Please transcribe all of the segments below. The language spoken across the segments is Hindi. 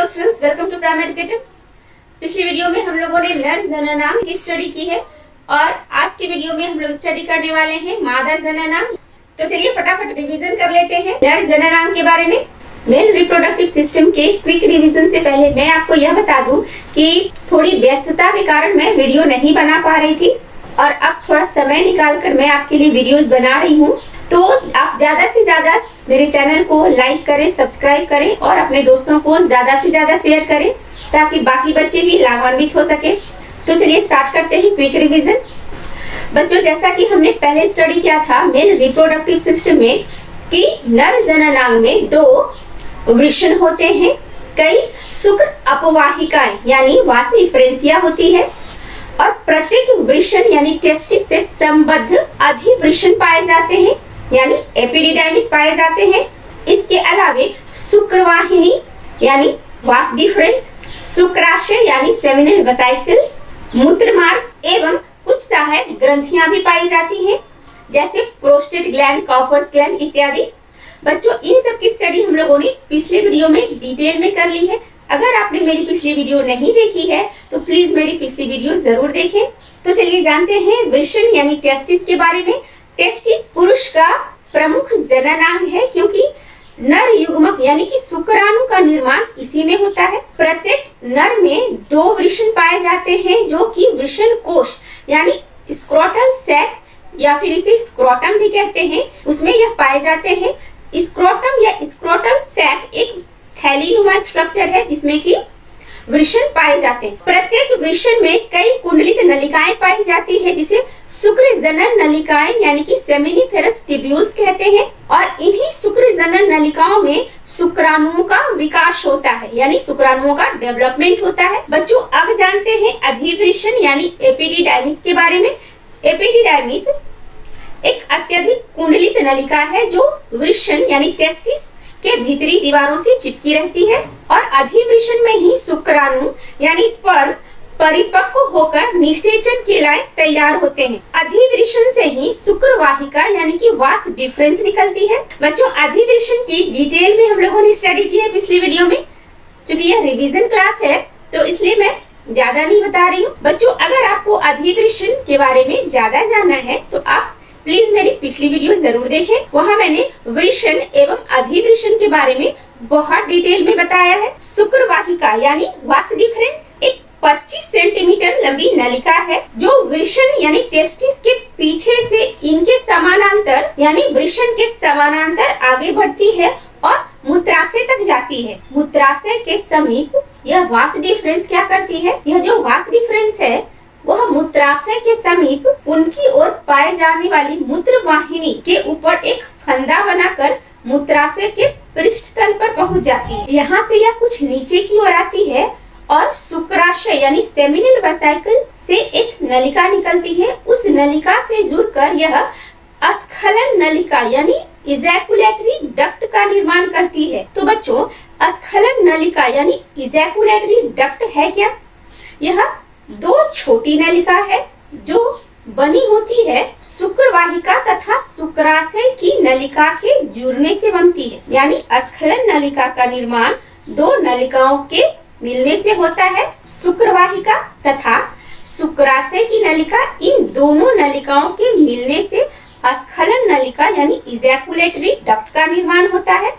Hello students, welcome to primary educator. पिछली वीडियो में हम लोगों ने नर जननांग की स्टडी की है और आज की वीडियो में हम लोग स्टडी करने वाले हैं मादा जननांग। तो चलिए फटाफट रिवीजन कर लेते हैं नर जननांग के बारे में। मेल रिप्रोडक्टिव सिस्टम के क्विक रिवीजन से पहले मैं आपको यह बता दूं कि थोड़ी व्यस्तता के कारण मैं वीडियो नहीं बना पा रही थी और अब थोड़ा समय निकाल कर मैं आपके लिए वीडियोस बना रही हूँ। तो आप ज्यादा से ज्यादा मेरे चैनल को लाइक करें, सब्सक्राइब करें और अपने दोस्तों को ज्यादा से ज्यादा शेयर करें ताकि बाकी बच्चे भी लाभान्वित हो सके। तो चलिए स्टार्ट करते हैं क्विक रिवीजन। बच्चों, जैसा कि हमने पहले स्टडी किया था मेल रिप्रोडक्टिव सिस्टम में कि नर जननांग में 2 वृषण होते हैं, कई शुक्र अपवाहिकाएं यानी वास डिफरेंशिया होती है और प्रत्येक वृषण यानी टेस्टिस से संबद्ध अधिवृषण पाए जाते हैं यानी एपिडिडाइमिस पाए जाते हैं। इसके अलावे शुक्रवाहिनी यानी वास डिफरेंस, शुक्राशय यानी सेमिनल वेसिकल, मूत्रमार्ग एवं कुछ सहायक ग्रंथियां भी पाई जाती हैं जैसे प्रोस्टेट ग्लैंड, कॉपर्स ग्लैंड इत्यादि। बच्चों, इन सब की स्टडी हम लोगों ने पिछले वीडियो में डिटेल में कर ली है। अगर आपने मेरी पिछली वीडियो नहीं देखी है तो प्लीज मेरी पिछली वीडियो जरूर देखें। तो चलिए जानते हैं वृषण यानी टेस्टिस के बारे में। टेस्टिस पुरुष का प्रमुख जननांग है क्योंकि नर युग्मक यानी कि शुक्राणु का निर्माण इसी में होता है। प्रत्येक नर में 2 वृषण पाए जाते हैं जो कि वृषण कोश यानी स्क्रोटल सैक या फिर इसे स्क्रोटम भी कहते हैं, उसमें यह पाए जाते हैं। स्क्रोटम या स्क्रोटल सैक एक थैलीनुमा स्ट्रक्चर है जिसमें कि वृषण पाए जाते हैं। प्रत्येक वृषण में कई कुंडलित नलिकाएं पाई जाती है जिसे शुक्र जनन नलिकाएं यानी कि सेमिनिफेरस ट्यूब्यूल्स कहते हैं और इन्हीं शुक्र जनन नलिकाओं में शुक्राणुओं का विकास होता है यानी शुक्राणुओं का डेवलपमेंट होता है। बच्चों, अब जानते हैं अधिवृषण यानी एपिडिडाइमिस के बारे में। एपिडिडाइमिस एक अत्यधिक कुंडलित नलिका है जो वृषण यानी टेस्टिस के भीतरी दीवारों से चिपकी रहती है और अधिवृषण में ही शुक्राणु यानी स्पर्म परिपक्व होकर निषेचन के लायक तैयार होते हैं। अधिवृषण से ही शुक्रवाहिका यानी कि वास डिफरेंस निकलती है। बच्चों, अधिवृषण की डिटेल में हम लोगों ने स्टडी की है पिछली वीडियो में। चूंकि यह रिवीजन क्लास है तो इसलिए मैं ज्यादा नहीं बता रही हूँ। बच्चों, अगर आपको अधिवृषण के बारे में ज्यादा जानना है तो आप प्लीज मेरी पिछली वीडियो जरूर देखें। वहाँ मैंने वृषण एवं अधिवृषण के बारे में बहुत डिटेल में बताया है। शुक्रवाहिका यानी वास डिफरेंस एक 25 सेंटीमीटर लंबी नलिका है जो वृषण यानी टेस्टिस के पीछे से इनके समानांतर यानी वृषण के समानांतर आगे बढ़ती है और मूत्राशय तक जाती है। मूत्राशय के समीप यह वास डिफरेंस क्या करती है, यह जो वास डिफरेंस है वह मूत्राशय के समीप उनकी ओर पाए जाने वाली मूत्र वाहिनी के ऊपर एक फंदा बनाकर मूत्राशय के पृष्ठतल पर पहुंच जाती है। यहाँ से यह कुछ नीचे की ओर आती है और शुक्राशय यानी सेमिनल वेसिकल से एक नलिका निकलती है। उस नलिका से जुड़कर यह स्खलन नलिका यानी इजैकुलेटरी डक्ट का निर्माण करती है। तो बच्चों, स्खलन नलिका यानी इजैकुलेटरी डक्ट है क्या? यह 2 छोटी नलिका है जो बनी होती है शुक्रवाहिका तथा शुक्राशय की नलिका के जुड़ने से बनती है यानी स्खलन नलिका का निर्माण 2 नलिकाओं के मिलने से होता है। शुक्रवाहिका तथा शुक्राशय की नलिका, इन दोनों नलिकाओं के मिलने से स्खलन नलिका यानी इजैकुलेटरी डक्ट का निर्माण होता है।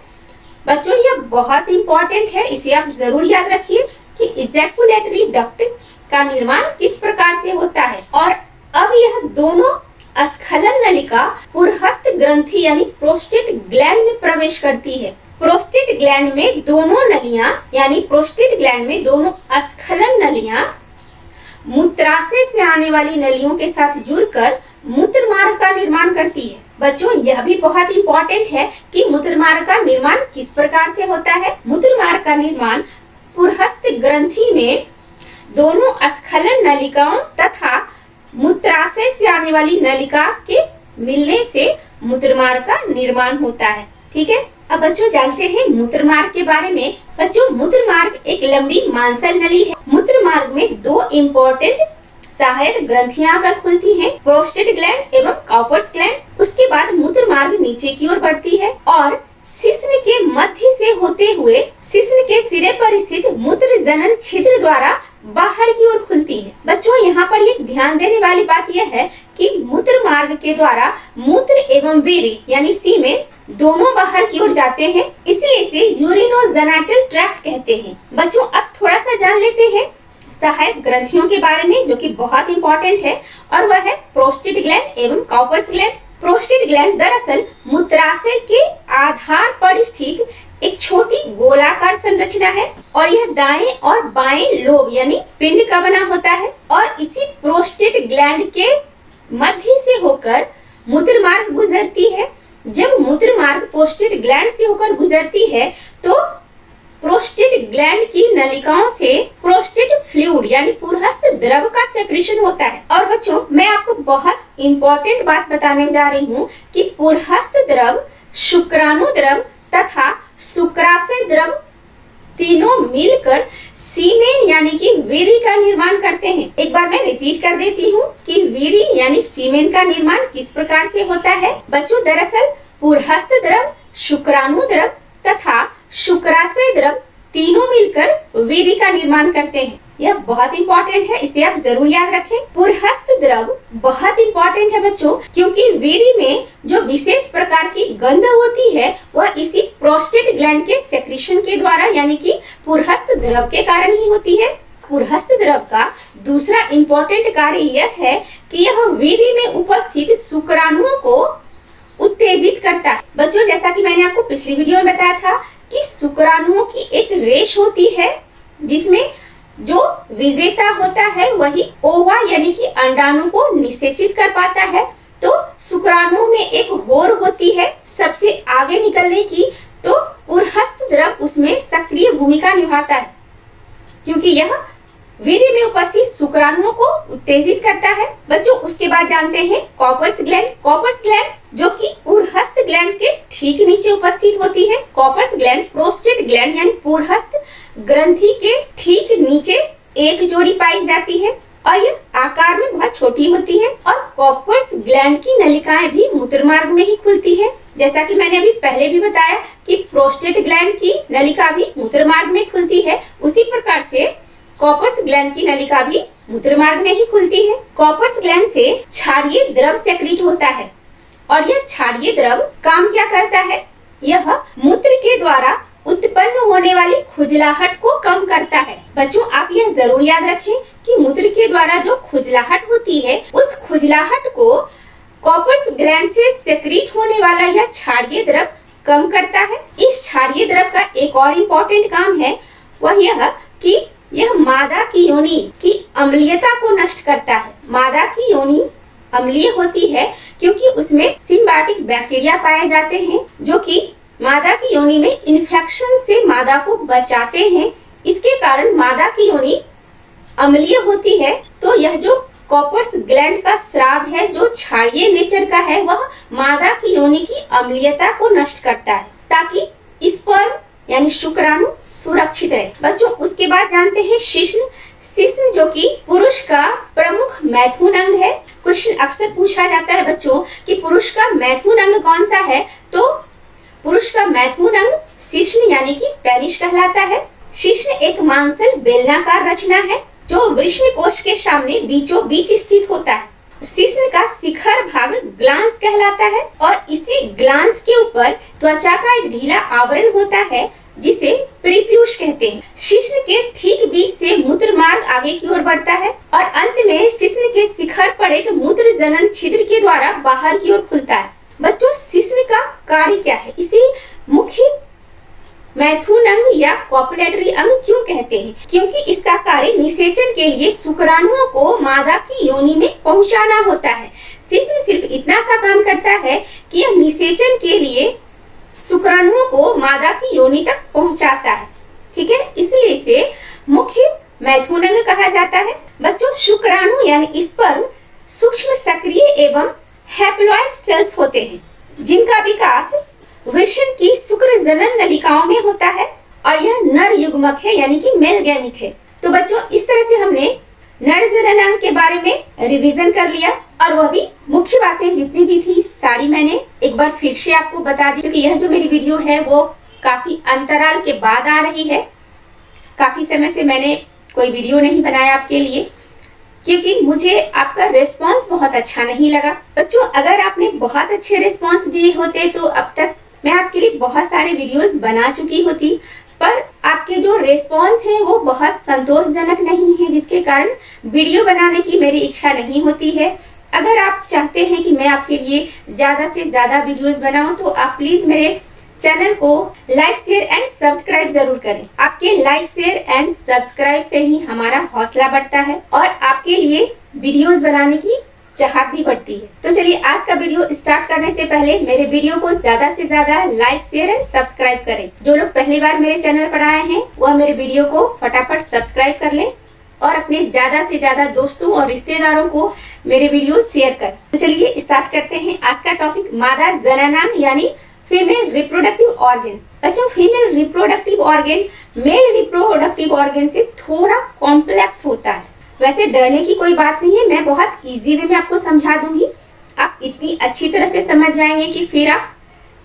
बच्चों, यह बहुत इंपॉर्टेंट है, इसे आप जरूर याद रखिए कि इजैकुलेटरी डक्ट का निर्माण किस प्रकार से होता है। और अब यह दोनों स्खलन नलिका पुरहस्त ग्रंथि यानी प्रोस्टेट ग्लैंड में प्रवेश करती है। प्रोस्टेट ग्लैंड में दोनों नलियां यानी प्रोस्टेट ग्लैंड में दोनों स्खलन नलियां मूत्राशय से आने वाली नलियों के साथ जुड़कर मूत्रमार्ग का निर्माण करती है। बच्चों, यह भी बहुत इंपॉर्टेंट है कि मूत्रमार्ग का निर्माण किस प्रकार से होता है। मूत्रमार्ग का निर्माण पुरहस्त ग्रंथि में दोनों स्खलन नलिकाओं तथा मूत्राशय से आने वाली नलिका के मिलने से मूत्रमार्ग का निर्माण होता है। ठीक है, अब बच्चों जानते हैं मूत्रमार्ग के बारे में। बच्चों, मूत्रमार्ग एक लंबी मांसल नली है। मूत्रमार्ग में 2 इम्पोर्टेंट सहायक ग्रंथियां आकर खुलती हैं, प्रोस्टेट ग्लैंड एवं कॉपर्स ग्लैंड। उसके बाद मूत्रमार्ग नीचे की ओर बढ़ती है और शिश्न के मध्य से होते हुए शिश्न के सिरे पर स्थित मूत्र जनन छिद्र द्वारा बाहर की ओर खुलती है। बच्चों यहाँ पर एक ध्यान देने वाली बात यह है कि मूत्र मार्ग के द्वारा मूत्र एवं वीर्य यानी सीमेन दोनों बाहर की ओर जाते हैं, इसलिए इसे यूरिनोजेनाइटल ट्रैक्ट कहते हैं। बच्चों अब थोड़ा सा जान लेते हैं सहायक ग्रंथियों के बारे में, जो कि बहुत इंपॉर्टेंट है, और वह है प्रोस्टेट ग्लैंड एवं कॉपर्स ग्लैंड। प्रोस्टेट ग्लैंड दरअसल मूत्राशय के आधार पर स्थित एक छोटी गोलाकार संरचना है और यह दाएं और बाएं लोब यानी पिंड का बना होता है और इसी प्रोस्टेट ग्लैंड के मध्य से होकर मूत्र मार्ग गुजरती है। जब मूत्र मार्ग प्रोस्टेट ग्लैंड से होकर गुजरती है तो प्रोस्टेट ग्लैंड की नलिकाओं से प्रोस्टेट फ्लूइड यानी पुरहस्त द्रव का सेक्रेशन होता है। और बच्चों मैं आपको बहुत इंपॉर्टेंट बात बताने जा रही हूँ कि पुरहस्त द्रव, शुक्राणु द्रव तथा शुक्राशय द्रव तीनों मिलकर सीमेन यानी कि वीर्य का निर्माण करते हैं। एक बार मैं रिपीट कर देती हूँ कि वीर्य यानी सीमेन का निर्माण किस प्रकार से होता है। बच्चों दरअसल पुरहस्त द्रव, शुक्राणु द्रव तथा शुक्राशय द्रव तीनों मिलकर वीर्य का निर्माण करते हैं। यह बहुत इंपॉर्टेंट है, इसे आप जरूर याद रखें। पुरहस्त द्रव बहुत इंपॉर्टेंट है बच्चों, क्योंकि वीर्य में जो विशेष प्रकार की गंध होती है वह इसी प्रोस्टेट ग्लैंड के सेक्रेशन के द्वारा यानी कि पुरहस्त द्रव के कारण ही होती है। पुरहस्त द्रव का दूसरा इंपॉर्टेंट कार्य यह है कि यह वीर्य में उपस्थित शुक्राणुओं को उत्तेजित करता है। बच्चों जैसा कि मैंने आपको पिछली वीडियो में बताया था कि शुक्राणुओं की एक रेश होती है जिसमें जो विजेता होता है वही ओवा यानी कि अंडाणु को निषेचित कर पाता है। तो शुक्राणुओं में एक होर होती है सबसे आगे निकलने की, तो पुरहस्त द्रव उसमें सक्रिय भूमिका निभाता है क्योंकि यह वीर्य में उपस्थित शुक्राणुओं को उत्तेजित करता है। बच्चों उसके बाद जानते हैं कॉपर्स ग्लैंड। कॉपर्स ग्लैंड जो कि पुरहस्त ग्लैंड के ठीक नीचे उपस्थित होती है। कॉपर्स ग्लैंड प्रोस्टेट ग्लैंड यानी पुरहस्त ग्रंथि के ठीक नीचे एक जोड़ी पाई जाती है और यह आकार में बहुत छोटी होती है। और कॉपर्स ग्लैंड की नलिकाएं भी मूत्र मार्ग में ही खुलती है। जैसा कि मैंने अभी पहले भी बताया कि प्रोस्टेट ग्लैंड की नलिका भी मूत्र मार्ग में खुलती है, उसी प्रकार से कॉपर्स ग्लैंड की नलिका भी मूत्र मार्ग में ही खुलती है। कॉपर्स ग्लैंड से क्षारीय द्रव सेक्रेट होता है और यह क्षारीय द्रव काम क्या करता है, यह मूत्र के द्वारा उत्पन्न होने वाली खुजलाहट को कम करता है। बच्चों आप यह जरूर याद रखें कि मूत्र के द्वारा जो खुजलाहट होती है उस खुजलाहट को कॉपर्स ग्लैंड से सेक्रेट होने वाला यह क्षारीय द्रव कम करता है। इस क्षारीय द्रव का एक और इम्पोर्टेंट काम है, वह यह कि यह मादा की योनि की अम्लीयता को नष्ट करता है। मादा की योनि अम्लीय होती है क्योंकि उसमें सिम्बायोटिक बैक्टीरिया पाए जाते हैं जो कि मादा की योनि में इन्फेक्शन से मादा को बचाते हैं। इसके कारण मादा की योनि अम्लीय होती है। तो यह जो कॉपर्स ग्लैंड का स्राव है जो क्षारीय नेचर का है, वह मादा की योनि की अम्लीयता को नष्ट करता है ताकि स्पर्म यानी शुक्राणु सुरक्षित रहे। बच्चों उसके बाद जानते हैं शिश्न। शिश्न जो कि पुरुष का प्रमुख मैथुन अंग है। क्वेश्चन अक्सर पूछा जाता है बच्चों कि पुरुष का मैथुन अंग कौन सा है, तो पुरुष का मैथुन अंग शिश्न यानी कि पेनिस कहलाता है। शिश्न एक मांसल बेलनाकार रचना है जो वृषण कोश के सामने बीचों बीच स्थित होता है। शिश्न का शिखर भाग ग्लांस कहलाता है और इसी ग्लांस के ऊपर त्वचा का एक ढीला आवरण होता है जिसे प्रीप्यूष कहते हैं। शिश्न के ठीक बीच से मूत्र मार्ग आगे की ओर बढ़ता है और अंत में शिश्न के शिखर पर एक मूत्र जनन छिद्र के द्वारा बाहर की ओर खुलता है। बच्चों शिश्न का कार्य क्या है, इसे मुख्य मैथुन अंग या कॉपुलेटरी अंग क्यों कहते हैं, क्योंकि इसका कार्य निषेचन के लिए शुक्राणुओं को मादा की योनि में पहुंचाना होता है। शिश्न सिर्फ इतना सा काम करता है कि यह निषेचन के लिए शुक्राणुओं को मादा की योनि तक पहुंचाता है। ठीक है, इसलिए इसे मुख्य मैथुन अंग कहा जाता है। बच्चों शुक्राणु यानी स्पर्म सूक्ष्म सक्रिय एवं हैप्लॉइड सेल्स होते हैं जिनका विकास वृषण की शुक्र जनन नलिकाओं में होता है और यह नर युग्मक है यानी कि मेल गैमीट है। तो बच्चों इस तरह से हमने नर जननांग के बारे में रिवीजन कर लिया। और वह भी मुख्य बातें जितनी भी थी सारी मैंने एक बार फिर से आपको बता दी, क्योंकि यह जो मेरी वीडियो है वो काफी अंतराल के बाद आ रही है। काफी समय से मैंने कोई वीडियो नहीं बनाया आपके लिए, क्योंकि मुझे आपका रिस्पांस बहुत अच्छा नहीं लगा। बच्चों, अगर आपने बहुत अच्छे रिस्पांस दिए होते तो अब तक मैं आपके लिए बहुत सारे वीडियोस बना चुकी होती, पर आपके जो रिस्पांस है वो बहुत संतोषजनक नहीं है, जिसके कारण वीडियो बनाने की मेरी इच्छा नहीं होती है। अगर आप चाहते हैं कि मैं आपके लिए ज्यादा से ज्यादा वीडियोस बनाऊं तो आप प्लीज मेरे चैनल को लाइक शेयर एंड सब्सक्राइब जरूर करें। आपके लाइक शेयर एंड सब्सक्राइब से ही हमारा हौसला बढ़ता है और आपके लिए वीडियोस बनाने की चाहत भी बढ़ती है। तो चलिए आज का वीडियो स्टार्ट करने से पहले मेरे वीडियो को ज्यादा से ज्यादा लाइक शेयर एंड सब्सक्राइब करें। जो लोग पहली बार मेरे चैनल पर आए हैं वह मेरे वीडियो को फटाफट सब्सक्राइब कर लें और अपने ज्यादा से ज्यादा दोस्तों और रिश्तेदारों को मेरे वीडियो शेयर करें। तो चलिए स्टार्ट करते हैं आज का टॉपिक, मादा जननांग यानी फीमेल रिप्रोडक्टिव ऑर्गन। बच्चों, female reproductive organ male reproductive organ से थोड़ा कॉम्प्लेक्स होता है। वैसे डरने की कोई बात नहीं है, मैं बहुत इजी वे में आपको समझा दूंगी। आप इतनी अच्छी तरह से समझ जाएंगे कि फिर आप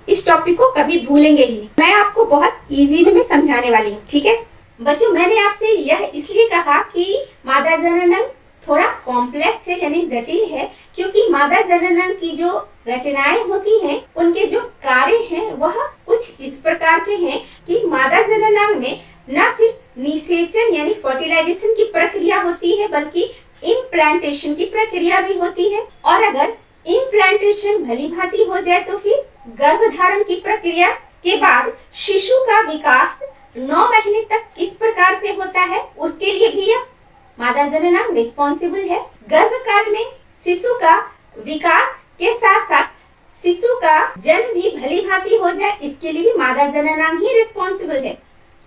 इस टॉपिक को कभी भूलेंगे ही नहीं। मैं आपको बहुत इजी वे में समझाने वाली हूँ, ठीक है बच्चों। मैंने आपसे यह इसलिए कहा कि मादा जननांग थोड़ा कॉम्प्लेक्स है यानी जटिल है, क्योंकि मादा जननांग की जो रचनाएं होती हैं उनके जो कार्य हैं वह कुछ इस प्रकार के हैं कि मादा जननांग में न सिर्फ निषेचन यानी फर्टिलाइजेशन की प्रक्रिया होती है बल्कि इम्प्लांटेशन की प्रक्रिया भी होती है। और अगर इम्प्लांटेशन भली भांति हो जाए तो फिर गर्भधारण की प्रक्रिया के बाद शिशु का विकास 9 महीने तक किस प्रकार से होता है उसके लिए भी यह मादा जननांग रिस्पॉन्सिबल है। गर्भकाल में शिशु का विकास के साथ साथ शिशु का जन्म भी भली भांति हो जाए, इसके लिए भी मादा जननांग ही रिस्पॉन्सिबल है।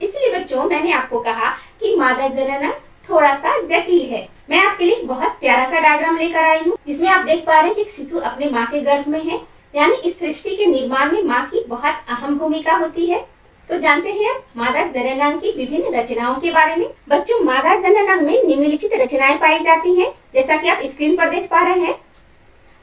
इसलिए बच्चों मैंने आपको कहा कि मादा जननांग थोड़ा सा जटिल है। मैं आपके लिए बहुत प्यारा सा डायग्राम लेकर आई हूँ, जिसमें आप देख पा रहे हैं कि शिशु अपने माँ के गर्भ में है, यानी इस सृष्टि के निर्माण में माँ की बहुत अहम भूमिका होती है। तो जानते हैं अब मादा जननांग की विभिन्न रचनाओं के बारे में। बच्चों, मादा जननांग में निम्नलिखित रचनाएं पाई जाती हैं, जैसा कि आप स्क्रीन पर देख पा रहे हैं।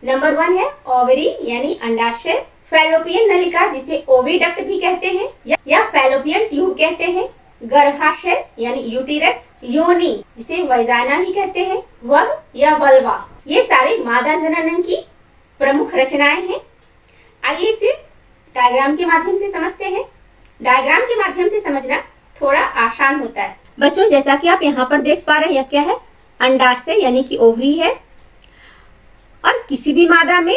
नंबर 1 है ओवरी यानी अंडाशय, फैलोपियन नलिका जिसे ओविडक्ट भी कहते हैं या फैलोपियन ट्यूब कहते हैं, गर्भाशय यानी यूटेरस, योनि जिसे वजाइना भी कहते हैं, वग या वल्वा। ये सारे मादा जननांग की प्रमुख रचनाएं हैं। आइए इसे डायग्राम के माध्यम से समझते हैं। डायग्राम के माध्यम से समझना थोड़ा आसान होता है। बच्चों, जैसा कि आप यहाँ पर देख पा रहे हैं, यह क्या है? अंडाशय यानी कि ओवरी है और किसी भी मादा में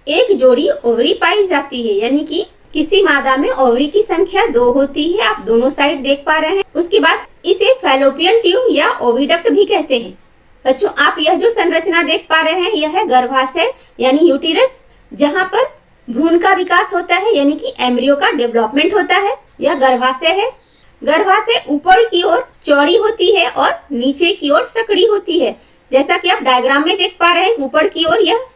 एक जोड़ी ओवरी पाई जाती है, यानी कि किसी मादा में ओवरी की संख्या 2 होती है। आप दोनों साइड देख पा रहे हैं। उसके बाद इसे फैलोपियन ट्यूब या ओविडक्ट भी कहते हैं। बच्चों, आप यह जो संरचना देख पा रहे हैं यह है गर्भाशय यानी यूटेरस, जहाँ पर भ्रूण का विकास होता है यानी कि एम्ब्रियो का डेवलपमेंट होता है। यह गर्भाशय है। गर्भाशय ऊपर की ओर चौड़ी होती है और नीचे की ओर सकड़ी होती है। जैसा कि आप डायग्राम में देख पा रहे हैं, ऊपर की ओर यह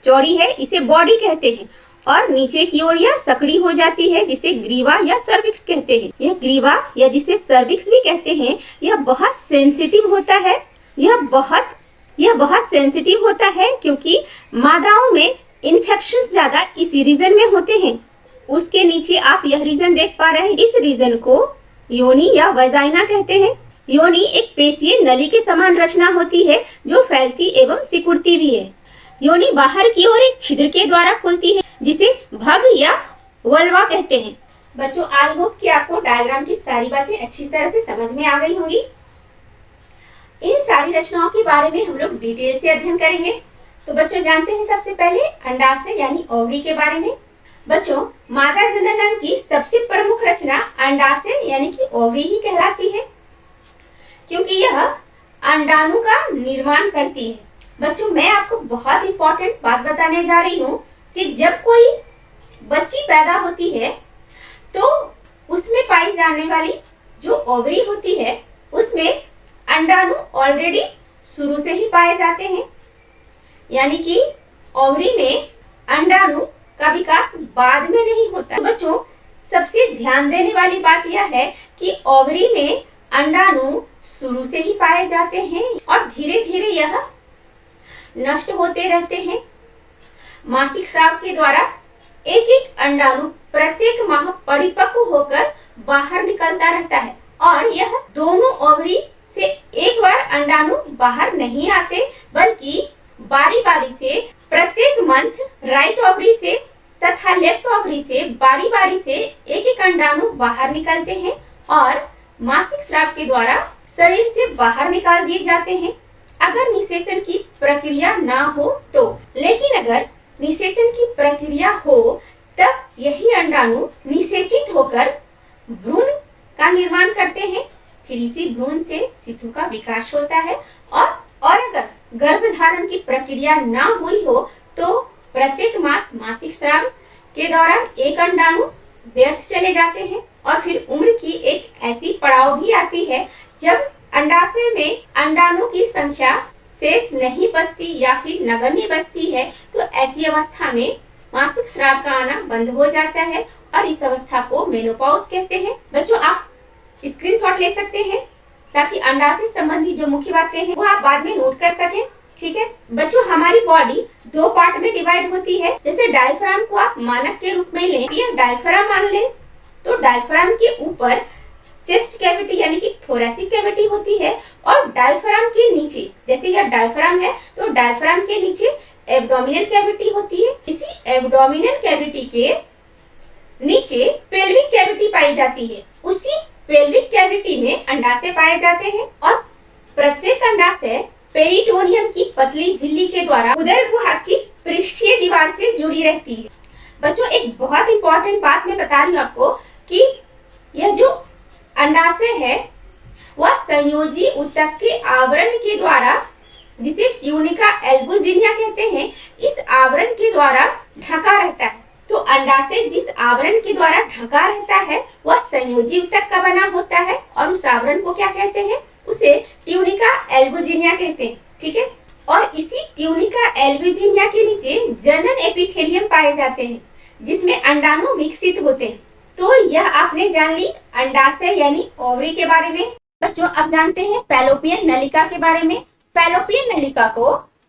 चौड़ी है, इसे बॉडी कहते हैं, और नीचे की ओर यह सकड़ी हो जाती है जिसे ग्रीवा या सर्विक्स कहते हैं। यह ग्रीवा या जिसे सर्विक्स भी कहते हैं, यह बहुत सेंसिटिव होता है। यह बहुत सेंसिटिव होता है क्योंकि मादाओं में इन्फेक्शंस ज्यादा इस रीजन में होते हैं। उसके नीचे आप यह रीजन देख पा रहे हैं, इस रीजन को योनि या वजाइना कहते हैं। योनि एक पेशीय नली के समान रचना होती है जो फैलती एवं सिकुड़ती भी है। योनि बाहर की ओर एक छिद्र के द्वारा खुलती है जिसे भग या वल्वा कहते हैं। बच्चों, आई होप कि आपको डायग्राम की सारी बातें अच्छी तरह से समझ में आ गई होंगी। इन सारी रचनाओं के बारे में हम लोग डिटेल से अध्ययन करेंगे। तो बच्चों, जानते हैं सबसे पहले अंडाशय यानी ओवरी के बारे में। बच्चों, मादा जननांग की सबसे प्रमुख रचना अंडाशय यानी कि ओवरी ही कहलाती है, क्योंकि यह अंडाणु का निर्माण करती है। बच्चों, मैं आपको बहुत इंपॉर्टेंट बात बताने जा रही हूँ कि जब कोई बच्ची पैदा होती है तो उसमें पाई जाने वाली जो ओवरी होती है उसमें अंडाणु ऑलरेडी शुरू से ही पाए जाते हैं, यानी कि ओवरी में अंडाणु का विकास बाद में नहीं होता। तो बच्चों, सबसे ध्यान देने वाली बात यह है कि ओवरी में अंडाणु शुरू से ही पाए जाते हैं और धीरे धीरे यह नष्ट होते रहते हैं। मासिक स्राव के द्वारा एक एक अंडाणु प्रत्येक माह परिपक्व होकर बाहर निकलता रहता है और यह दोनों ओवरी से एक बार अंडाणु बाहर नहीं आते, बल्कि बारी बारी से प्रत्येक मंथ राइट ओवरी से तथा लेफ्ट ओवरी से बारी बारी से एक एक अंडाणु बाहर निकलते हैं और मासिक स्राव के द्वारा शरीर से बाहर निकाल दिए जाते हैं अगर निषेचन की प्रक्रिया ना हो तो। लेकिन अगर निषेचन की प्रक्रिया हो तब यही अंडाणु निषेचित होकर भ्रूण का निर्माण करते हैं। फिर इसी भ्रूण से शिशु का विकास होता है और अगर गर्भधारण की प्रक्रिया ना हुई हो तो प्रत्येक मास मासिक स्राव के दौरान एक अंडाणु व्यर्थ चले जाते हैं और फिर उम्र की एक ऐसी पड़ाव भी आती है जब अंडाशय में अंडाणु की संख्या शेष नहीं बचती या फिर नगण्य बचती है, तो ऐसी अवस्था में मासिक स्राव का आना बंद हो जाता है और इस अवस्था को मेनोपॉज कहते हैं। बच्चों, आप स्क्रीनशॉट ले सकते हैं ताकि अंडाशय संबंधी जो मुख्य बातें हैं वो आप बाद में नोट कर सकें। ठीक है बच्चों, हमारी बॉडी दो पार्ट में डिवाइड होती है। जैसे डायफ्राम को आप मानक के रूप में लें या डायफ्राम मान लें तो डायफ्राम के ऊपर चेस्ट कैविटी यानी कि थोरैसिक कैविटी होती है और डायफ्राम के नीचे, जैसे यह डायफ्राम है तो डायफ्राम के नीचे एब्डोमिनल कैविटी होती है। इसी एब्डोमिनल कैविटी के नीचे पेल्विक कैविटी पाई जाती है। उसी पेल्विक कैविटी में अंडाशय पाए जाते हैं और प्रत्येक अंडाशय पेरिटोनियम की पतली झिल्ली के द्वारा उदर गुहा की पृष्ठीय दीवार से जुड़ी रहती है। बच्चों, एक बहुत इंपॉर्टेंट बात मैं बता रही हूँ आपको कि यह जो अंडाशय है वह संयोजी ऊतक के आवरण के द्वारा, जिसे ट्यूनिका एल्बुजिनिया कहते हैं, इस आवरण के द्वारा ढका रहता है। तो अंडाशय जिस आवरण के द्वारा ढका रहता है वह संयोजी ऊतक का बना होता है और उस आवरण को क्या कहते हैं, उसे ट्यूनिका एल्बुजिनिया कहते हैं। ठीक है, और इसी ट्यूनिका एल्बुजिनिया के नीचे जनन एपिथेलियम पाए जाते हैं जिसमें अंडाणु विकसित होते हैं। तो यह आपने जान ली अंडाशय यानी ओवरी के बारे में। बच्चों, अब जानते हैं फैलोपियन नलिका के बारे में। फैलोपियन नलिका को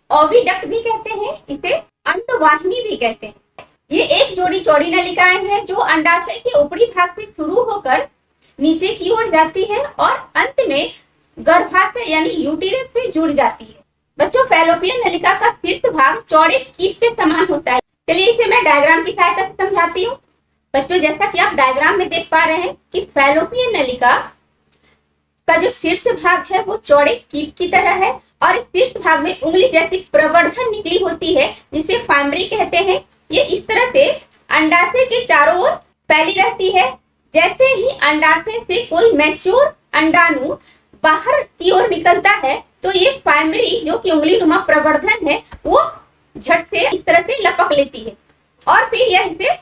ओविडक्ट भी कहते हैं, इसे अंडवाहिनी भी कहते हैं। ये एक जोड़ी चौड़ी नलिकाएं हैं जो अंडाशय के ऊपरी भाग से शुरू होकर नीचे की ओर जाती है और अंत में गर्भाशय यानी यूटेरस से जुड़ जाती है। बच्चों, फैलोपियन नलिका का शीर्ष भाग चौड़े कीट के समान होता है। चलिए इसे मैं डायग्राम की सहायता से समझाती हूँ। बच्चों, जैसा कि आप डायग्राम में देख पा रहे हैं कि फैलोपियन नलिका का जो शीर्ष भाग है वो चौड़े कीप की तरह है और इस शीर्ष भाग में उंगली जैसी प्रवर्धन निकली होती है जिसे फाइमरी कहते हैं। ये इस तरह से अंडाशय के चारों ओर फैली रहती है। जैसे ही अंडाशय से कोई मैच्योर अंडाणु बाहर की ओर निकलता है तो ये फाइमरी जो कि उंगली नुमा प्रवर्धन है वो झट से इस तरह से लपक लेती है और फिर यह इसे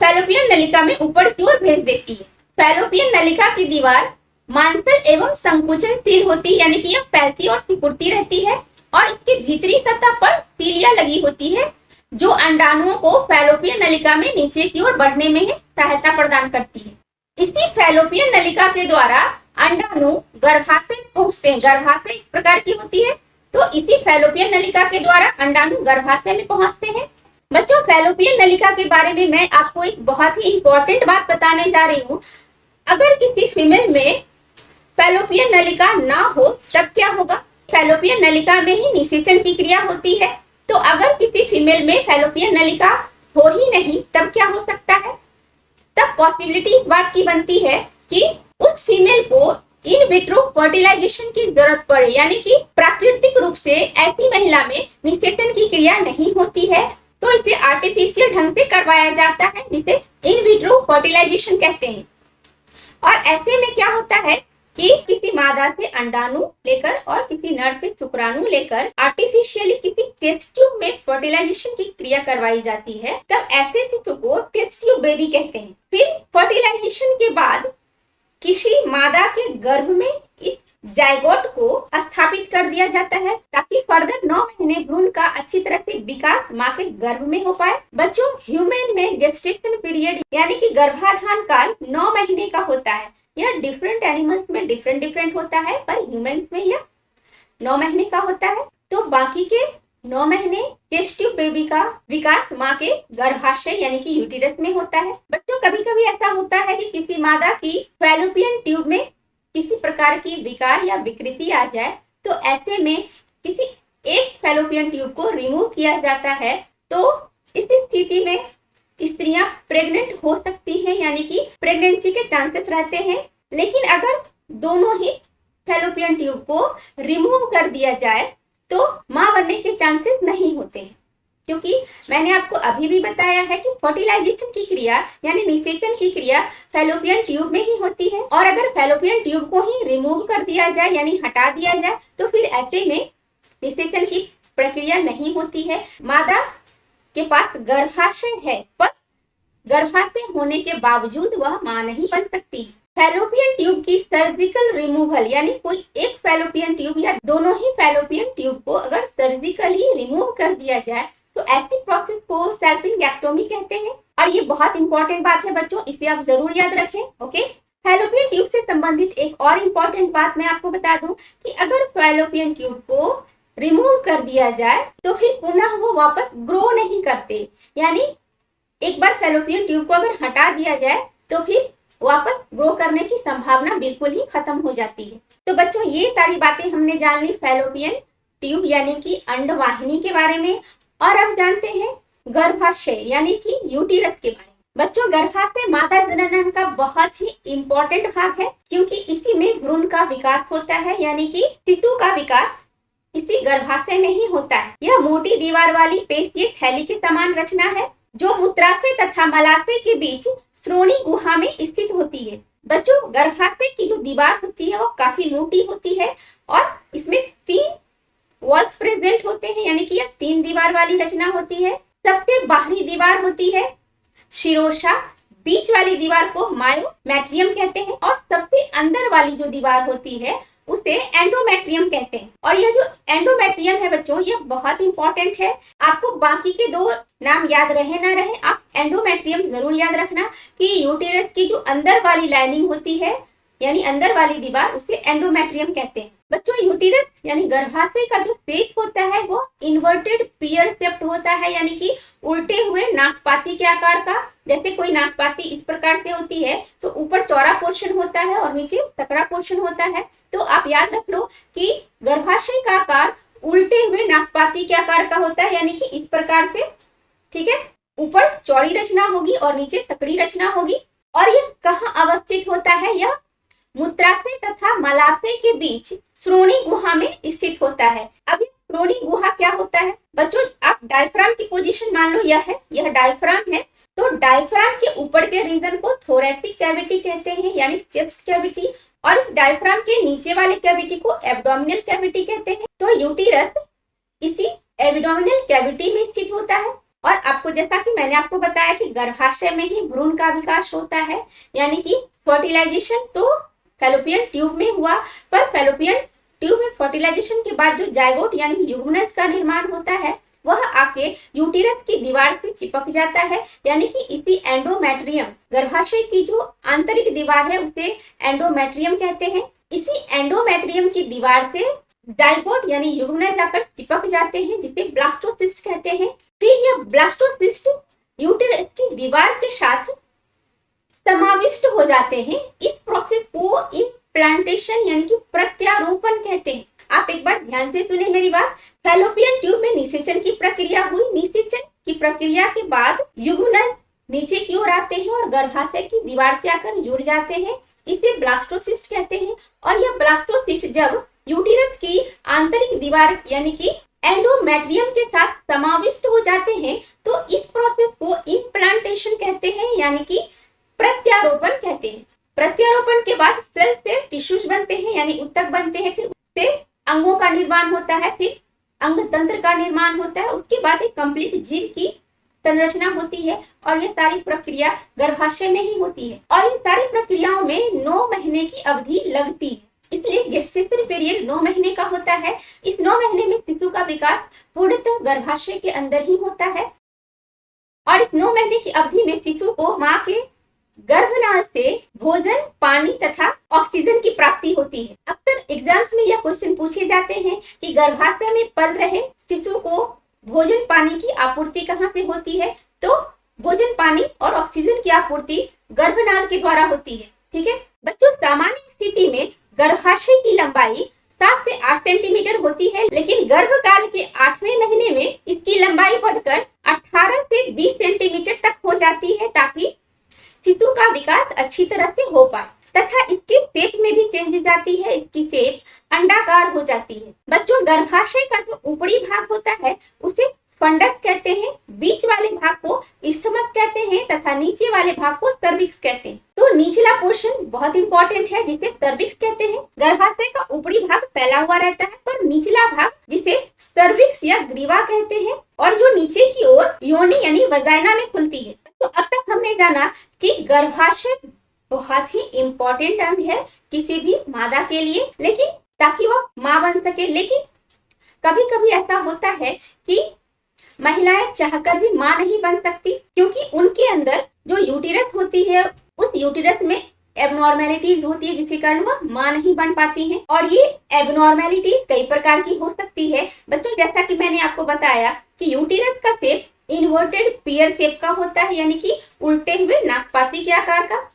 फैलोपियन नलिका में ऊपर की ओर भेज देती है। फैलोपियन नलिका की दीवार मांसल एवं संकुचनशील होती है, यानी कि यह फैलती और सिकुड़ती रहती है और इसके भीतरी सतह पर सीलिया लगी होती है जो अंडाणुओं को फैलोपियन नलिका में नीचे की ओर बढ़ने में ही सहायता प्रदान करती है। इसी फैलोपियन नलिका के द्वारा अंडाणु गर्भाशय में पहुंचते हैं। गर्भाशय इस प्रकार की होती है, तो इसी फैलोपियन नलिका के द्वारा अंडाणु गर्भाशय में पहुंचते हैं। बच्चों, फैलोपियन नलिका के बारे में मैं आपको एक बहुत ही इंपॉर्टेंट बात बताने जा रही हूँ। अगर किसी फीमेल में फैलोपियन नलिका ना हो तब क्या होगा? फैलोपियन नलिका में ही निषेचन की क्रिया होती है, तो अगर किसी फीमेल में फैलोपियन नलिका हो ही नहीं तब क्या हो सकता है? तब पॉसिबिलिटी इस बात की बनती है कि उस फीमेल को इन विट्रो फर्टिलाइजेशन की जरूरत पड़े, यानी कि प्राकृतिक रूप से ऐसी महिला में निषेचन की क्रिया नहीं होती है तो इसे आर्टिफिशियल ढंग से करवाया जाता है जिसे इन विट्रो फर्टिलाइजेशन कहते हैं। और ऐसे में क्या होता है कि किसी मादा से अंडाणु लेकर और किसी नर से शुक्राणु लेकर आर्टिफिशियली किसी टेस्ट ट्यूब में फर्टिलाइजेशन की क्रिया करवाई जाती है, तब ऐसे शिशु को टेस्ट ट्यूब बेबी कहते हैं। फिर फर्टिलाइजेशन के बाद किसी मादा के गर्भ में इस जायगोट को स्थापित कर दिया जाता है ताकि फर्दर 9 महीने भ्रूण का अच्छी तरह से विकास माँ के गर्भ में हो पाए। बच्चों, ह्यूमन में गेस्टेशन पीरियड यानी कि गर्भाधान काल 9 महीने का होता है। यह डिफरेंट एनिमल्स में डिफरेंट होता है, पर ह्यूमंस में यह 9 महीने का होता है। तो बाकी के 9 महीने टेस्ट ट्यूब बेबी का विकास माँ के गर्भाशय यानी कि यूटेरस में होता है। बच्चों कभी कभी ऐसा होता है कि किसी मादा की फैलोपियन ट्यूब में किसी प्रकार की विकार या विकृति आ जाए, तो ऐसे में किसी एक फैलोपियन ट्यूब को रिमूव किया जाता है, तो इस स्थिति में स्त्रियां प्रेग्नेंट हो सकती हैं, यानी कि प्रेगनेंसी के चांसेस रहते हैं। लेकिन अगर दोनों ही फैलोपियन ट्यूब को रिमूव कर दिया जाए तो मां बनने के चांसेस नहीं होते हैं, क्योंकि मैंने आपको अभी भी बताया है कि फर्टिलाइजेशन की क्रिया यानी निषेचन की क्रिया फैलोपियन ट्यूब में ही होती है। और अगर फैलोपियन ट्यूब को ही रिमूव कर दिया जाए यानी हटा दिया जाए तो फिर ऐसे में निषेचन की प्रक्रिया नहीं होती है। मादा के पास गर्भाशय है, पर गर्भाशय होने के बावजूद वह मां नहीं बन सकती। फैलोपियन ट्यूब की सर्जिकल रिमूवल यानी कोई एक फैलोपियन ट्यूब या दोनों ही फैलोपियन ट्यूब को अगर सर्जिकली रिमूव कर दिया जाए तो ऐसी प्रोसेस को सैल्पिंगेक्टोमी कहते हैं। और ये बहुत इंपॉर्टेंट बात है बच्चों, इसे आप जरूर याद रखें। ओके, फैलोपियन ट्यूब से संबंधित एक और इम्पोर्टेंट बात मैं आपको बता दूं कि अगर फैलोपियन ट्यूब को रिमूव कर दिया जाए तो फिर पुनः वो वापस ग्रो नहीं करते, यानी एक बार फैलोपियन ट्यूब को अगर हटा दिया जाए तो फिर वापस ग्रो करने की संभावना बिल्कुल ही खत्म हो जाती है। तो बच्चों ये सारी बातें हमने जान ली फैलोपियन ट्यूब यानी कि अंडवाहिनी के बारे में। और अब जानते हैं गर्भाशय यानी कि यूटेरस के बारे में। बच्चों गर्भाशय माता जननांग का बहुत ही इंपॉर्टेंट भाग है, क्योंकि इसी में भ्रूण का विकास होता है, यानी कि शिशु का विकास इसी गर्भाशय में ही होता है। यह मोटी दीवार वाली पेशीय थैली के समान रचना है जो मूत्राशय तथा मलाशय के बीच श्रोणि गुहा में स्थित होती है। बच्चों गर्भाशय की जो दीवार होती है वो काफी मोटी होती है और इसमें 3 वॉल्स प्रेजेंट होते हैं, यानी कि यह 3 दीवार वाली रचना होती है। सबसे बाहरी दीवार होती है शिरोशा, बीच वाली दीवार को मायोमेट्रियम कहते हैं और सबसे अंदर वाली जो दीवार होती है उसे एंडोमेट्रियम कहते हैं। और यह जो एंडोमेट्रियम है बच्चों ये बहुत इंपॉर्टेंट है। आपको बाकी के 2 नाम याद रहे ना रहे, आप एंडोमेट्रियम जरूर याद रखना कि यूटेरस की जो अंदर वाली लाइनिंग होती है यानी अंदर वाली दीवार उसे एंडोमेट्रियम कहते हैं। बच्चों यूटेरस यानी गर्भाशय का जो शेप होता है वो इन्वर्टेड पियर शेप्ड होता है, यानी कि उल्टे हुए नाशपाती के आकार का। जैसे कोई नाशपाती इस प्रकार से होती है तो ऊपर चौड़ा पोर्शन होता है और नीचे सकड़ा पोर्शन होता है। तो आप याद रख लो कि गर्भाशय का आकार उल्टे हुए नाशपाती के आकार का होता है, यानी कि इस प्रकार से, ठीक है। ऊपर चौड़ी रचना होगी और नीचे सकड़ी रचना होगी। और ये कहाँ अवस्थित होता है? यह मूत्राशय तथा मलाशय के बीच श्रोणि गुहा में स्थित होता है। अब श्रोणि गुहा क्या होता है बच्चों? आप डायफ्राम की पोजीशन मान लो यह डायफ्राम है। तो डायफ्राम के ऊपर के रीजन को थोरेसिक कैविटी कहते हैं, यानी चेस्ट कैविटी, और इस डायफ्राम के नीचे वाले कैविटी को एब्डोमिनल कैविटी कहते हैं। तो यूटेरस इसी एब्डोमिनल कैविटी में स्थित होता है। और आपको जैसा कि मैंने आपको बताया कि गर्भाशय में ही भ्रूण का विकास होता है, यानी कि फर्टिलाइजेशन तो फैलोपियन ट्यूब में हुआ, पर फैलोपियन ट्यूब में फर्टिलाइजेशन के बाद जो जाइगोट यानी युग्मनज का निर्माण होता है वह आके यूटेरस की दीवार से चिपक जाता है, यानी कि इसी एंडोमेट्रियम, गर्भाशय की जो आंतरिक दीवार है उसे एंडोमेट्रियम कहते हैं। इसी एंडोमेट्रियम की दीवार से जाइगोट यानी युग्मनज आकर चिपक जाते हैं, जिसे ब्लास्टोसिस्ट कहते हैं। फिर यह ब्लास्टोसिस्ट यूटेरस की दीवार के साथ समाविष्ट हो जाते हैं। इस प्रोसेस को इम्प्लांटेशन यानी कि प्रत्यारोपण कहते हैं। आप एक बार ध्यान से सुने मेरी बात। फैलोपियन ट्यूब में निषेचन की प्रक्रिया हुई। निषेचन की प्रक्रिया के बाद युग्मनज नीचे की ओर आते हैं और गर्भाशय की दीवार से आकर जुड़ जाते हैं, इसे ब्लास्टोसिस्ट कहते हैं। और यह ब्लास्टोसिस्ट जब यूटेरस की आंतरिक दीवार यानी कि एंडोमेट्रियम के साथ समाविष्ट हो जाते हैं तो इस प्रोसेस को इम्प्लांटेशन कहते हैं, यानी कि प्रत्यारोपण कहते हैं। प्रत्यारोपण के बाद सेल से टिश्यूज बनते हैं यानी ऊतक बनते हैं, फिर उससे अंगों का निर्माण होता है, फिर अंग तंत्र का निर्माण होता है, उसके बाद एक कंप्लीट जीव की संरचना होती है। और यह सारी प्रक्रिया गर्भाशय में ही होती है। और इन सारी प्रक्रियाओं में 9 महीने की अवधि लगती है, इसलिए गेस्टेशन पीरियड 9 महीने का होता है। इस 9 महीने में शिशु का विकास पूर्णतः गर्भाशय के अंदर ही होता है। और इस 9 महीने की अवधि में शिशु को माँ के गर्भनाल से भोजन, पानी तथा ऑक्सीजन की प्राप्ति होती है। अक्सर एग्जाम्स में यह क्वेश्चन पूछे जाते हैं कि गर्भाशय में पल रहे शिशु को भोजन, पानी की आपूर्ति कहाँ से होती है? तो भोजन, पानी और ऑक्सीजन की आपूर्ति गर्भनाल के द्वारा होती है। ठीक है बच्चों, सामान्य स्थिति में गर्भाशय की लंबाई 7 से 8 सेंटीमीटर होती है, लेकिन गर्भकाल के 8वें महीने में इसकी लंबाई बढ़कर 18 से 20 सेंटीमीटर तक हो जाती है, ताकि शिशु का विकास अच्छी तरह से हो पाए तथा इसके शेप में भी चेंजेस आती है। इसकी शेप अंडाकार हो जाती है। बच्चों, गर्भाशय का जो ऊपरी भाग होता है उसे फंडस कहते हैं, बीच वाले भाग को इस्थमस कहते हैं तथा नीचे वाले भाग को सर्विक्स कहते हैं। तो निचला पोर्शन बहुत इंपॉर्टेंट है जिसे सर्विक्स कहते हैं। गर्भाशय का ऊपरी भाग फैला हुआ रहता है, पर निचला भाग जिसे सर्विक्स या ग्रीवा कहते हैं और जो नीचे की ओर योनि यानी वजाइना में खुलती है। तो अब तक हमने जाना कि गर्भाशय बहुत ही इम्पोर्टेंट अंग है किसी भी मादा के लिए, लेकिन ताकि वो माँ बन सके। लेकिन कभी कभी ऐसा होता है कि महिलाएं चाहकर भी माँ नहीं बन सकती, क्योंकि उनके अंदर जो यूटेरस होती है उस यूटेरस में एबनॉर्मेलिटीज होती है, जिसके कारण वह माँ नहीं बन पाती हैं। और ये एबनॉर्मेलिटीज कई प्रकार की हो सकती है बच्चों, जैसा कि मैंने आपको बताया कि यूटेरस का शेप इन्वर्टेड पियर शेप का होता है, यानी कि उल्टे हुए नाशपाती के आकार का।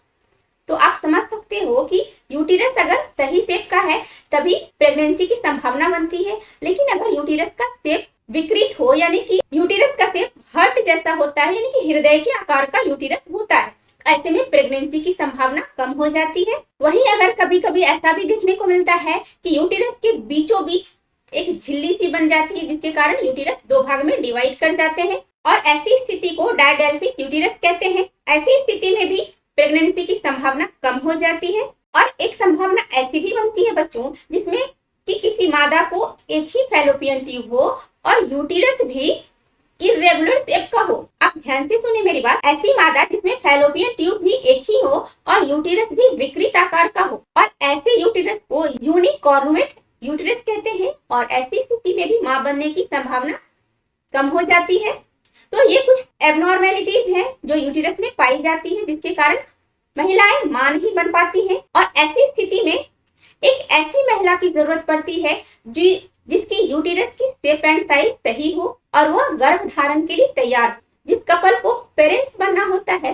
तो आप समझ सकते हो कि यूटेरस अगर सही शेप का है तभी प्रेगनेंसी की संभावना बनती है, लेकिन अगर यूटेरस का शेप विकृत हो, यानी कि यूटेरस का शेप हार्ट जैसा होता है, यानी कि हृदय के आकार का यूटेरस होता है, ऐसे में प्रेगनेंसी की संभावना कम हो जाती है। वहीं अगर कभी कभी ऐसा भी देखने को मिलता है कि यूटेरस के बीचों बीच एक झिल्ली सी बन जाती है, जिसके कारण यूटेरस 2 भाग में डिवाइड कर जाते हैं, और ऐसी स्थिति को डायडेल्फिस यूटेरस कहते हैं। ऐसी स्थिति में भी प्रेगनेंसी की संभावना कम हो जाती है। और एक संभावना ऐसी भी बनती है बच्चों, जिसमें कि किसी मादा को एक ही फैलोपियन ट्यूब हो और यूटेरस भी इरेगुलर शेप का हो। आप ध्यान से सुने मेरी बात। ऐसी मादा जिसमें फैलोपियन ट्यूब भी एक ही हो और यूटेरस भी विकृत आकार का हो, और ऐसे यूटेरस को यूनिकॉर्नुएट यूटेरस कहते हैं, और ऐसी स्थिति में भी मां बनने की संभावना कम हो जाती है। तो ये कुछ एबनॉर्मेलिटीज हैं जो यूटेरस में पाई जाती है, जिसके कारण महिलाएं मां नहीं बन पाती हैं। और ऐसी स्थिति में एक ऐसी महिला की जरूरत पड़ती है जिसकी यूटेरस की शेप एंड साइज सही हो और वह गर्भ धारण के लिए तैयार हो। जिस कपल को पेरेंट्स बनना होता है,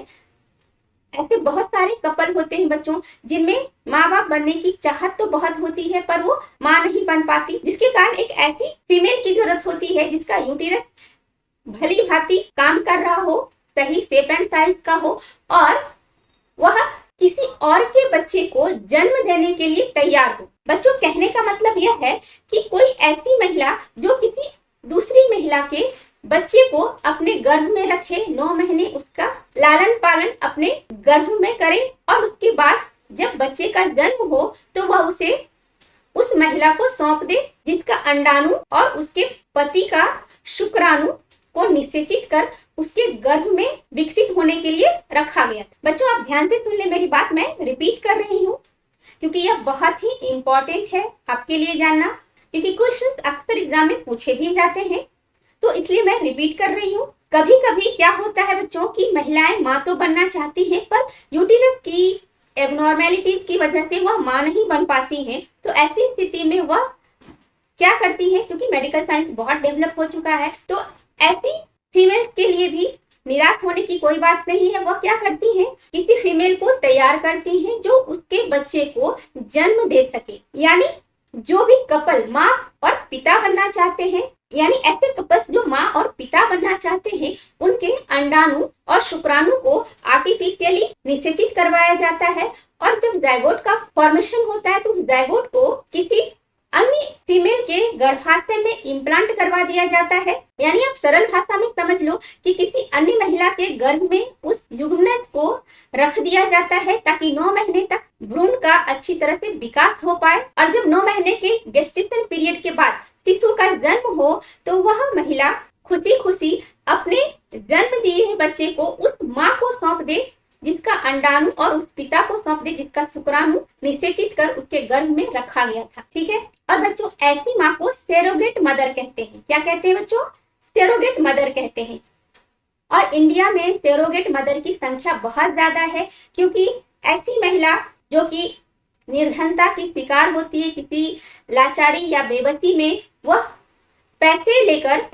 ऐसे बहुत सारे कपल होते हैं बच्चों जिनमें माँ बाप बनने की चाहत तो बहुत होती है, पर वो माँ नहीं बन पाती, जिसके कारण एक ऐसी फीमेल की जरूरत होती है जिसका यूटेरस भली भांति काम कर रहा हो, सही शेप एंड साइज का हो, और वह किसी और के बच्चे को जन्म देने के लिए तैयार हो। बच्चों, कहने का मतलब यह है कि कोई ऐसी महिला जो किसी दूसरी महिला के बच्चे को अपने गर्भ में रखे, 9 महीने उसका लालन पालन अपने गर्भ में करे, और उसके बाद जब बच्चे का जन्म हो तो वह उसे उस महिला को सौंप दे जिसका अंडाणु और उसके पति का शुक्राणु को निषेचित कर उसके गर्भ में विकसित होने के लिए रखा गया। बच्चों, आप ध्यान से सुन ले मेरी बात, मैं रिपीट कर रही हूँ क्योंकि यह बहुत ही इंपॉर्टेंट है आपके लिए जानना, क्योंकि क्वेश्चंस अक्सर एग्जाम में पूछे भी जाते हैं, तो इसलिए मैं रिपीट कर रही हूँ। कभी कभी क्या होता है बच्चों की महिलाएं माँ तो बनना चाहती हैं, पर यूटेरस की एबनॉर्मेलिटीज की वजह से वह माँ नहीं बन पाती हैं। तो ऐसी स्थिति में वह क्या करती है, क्योंकि मेडिकल साइंस बहुत डेवलप हो चुका है, तो ऐसी फीमेल्स के लिए भी निराश होने की कोई बात नहीं है। वह क्या करती है, किसी फीमेल को तैयार करती है जो उसके बच्चे को जन्म दे सके। यानी जो भी कपल माँ और पिता बनना चाहते हैं, यानी ऐसे कपल्स जो माँ और पिता बनना चाहते हैं, उनके अंडाणु और शुक्राणु को आर्टिफिशियली निषेचित करवाया जाता है, और जब जायगोट का फॉर्मेशन होता है तो जायगोट को किसी अन्य फीमेल के गर्भाशय में इम्प्लांट करवा दिया जाता है। यानी आप सरल भाषा में समझ लो कि किसी अन्य महिला के गर्भ में उस युग्मनज को रख दिया जाता है, ताकि 9 महीने तक भ्रूण का अच्छी तरह से विकास हो पाए, और जब 9 महीने के गेस्टेशन पीरियड के बाद शिशु का जन्म हो तो वह महिला खुशी खुशी अपने जन्म दिए हुए बच्चे को उस माँ को सौंप दे जिसका अंडाणु, और उस पिता को सौंप दे जिसका शुक्राणु निषेचित कर उसके गर्भ में रखा गया था। ठीक है। और बच्चों, ऐसी माँ को सेरोगेट मदर कहते हैं। क्या कहते हैं बच्चों? सेरोगेट मदर कहते हैं। और इंडिया में सरोगेट मदर की संख्या बहुत ज्यादा है, क्योंकि ऐसी महिला जो कि निर्धनता की शिकार होती है, किसी लाचारी या बेबसी में, वह पैसे लेकर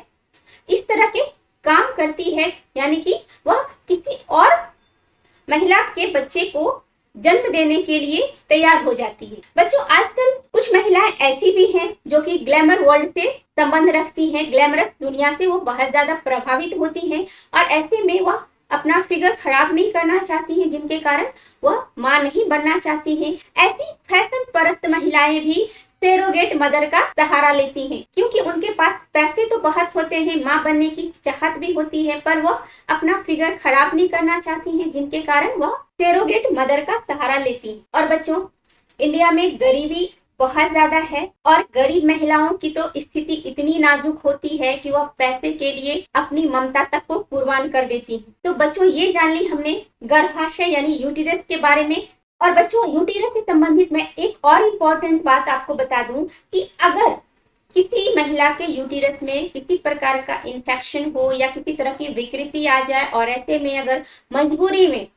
इस तरह के काम करती है, यानी कि वह किसी और महिला के बच्चे को जन्म देने के लिए तैयार हो जाती है। बच्चों, आजकल कुछ महिलाएं ऐसी भी हैं जो कि ग्लैमर वर्ल्ड से संबंध रखती हैं, ग्लैमरस दुनिया से वो बहुत ज्यादा प्रभावित होती हैं और ऐसे में वह अपना फिगर खराब नहीं करना चाहती हैं, जिनके कारण वह मां नहीं बनना चाहती हैं। ऐसी फैशन परस्त महिलाएं भी सरोगेट मदर का सहारा लेती हैं, क्योंकि उनके पास पैसे तो बहुत होते हैं, मां बनने की चाहत भी होती है, पर वह अपना फिगर खराब नहीं करना चाहती हैं, जिनके कारण वह सरोगेट मदर का सहारा लेती हैं। और बच्चों, इंडिया में गरीबी बहुत ज्यादा है और गरीब महिलाओं की तो स्थिति इतनी नाजुक होती है कि वह पैसे के लिए अपनी ममता तक को कुर्बान कर देती है। तो बच्चों, ये जान ली हमने गर्भाशय यानी यूटिरस के बारे में। और बच्चों, यूटिरस से संबंधित मैं एक और इम्पोर्टेंट बात आपको बता दूं कि अगर किसी महिला के यूटिरस में किसी प्रकार का इन्फेक्शन हो या किसी तरह की विकृति आ जाए और ऐसे में अगर मजबूरी में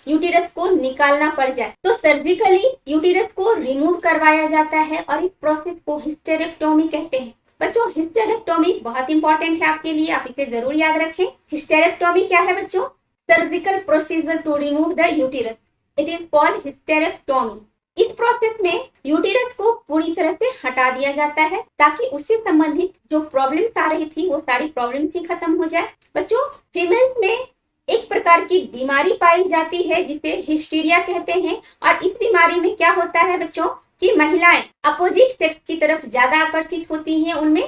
यूटिरस को निकालना पड़ जाए तो सर्जिकली यूटिरस को रिमूव करवाया जाता है और इस प्रोसेस को हिस्टेरेक्टोमी कहते हैं। बच्चों, हिस्टेरेक्टोमी बहुत इंपॉर्टेंट है आपके लिए, आप इसे जरूर याद रखें। हिस्टेरेक्टोमी क्या है बच्चों? Surgical procedure to remove the uterus, it is called hysterectomy. इस प्रोसेस में यूटिरस को पूरी तरह से हटा दिया जाता है ताकि उससे संबंधित जो प्रॉब्लम्स आ रही थी वो सारी प्रॉब्लम्स ही खत्म हो जाए। बच्चों, फीमेल्स में एक प्रकार की बीमारी पाई जाती है जिसे हिस्टीरिया कहते हैं और इस बीमारी में क्या होता है बच्चों कि महिलाएं अपोजिट सेक्स की तरफ ज्यादा आकर्षित होती हैं, उनमें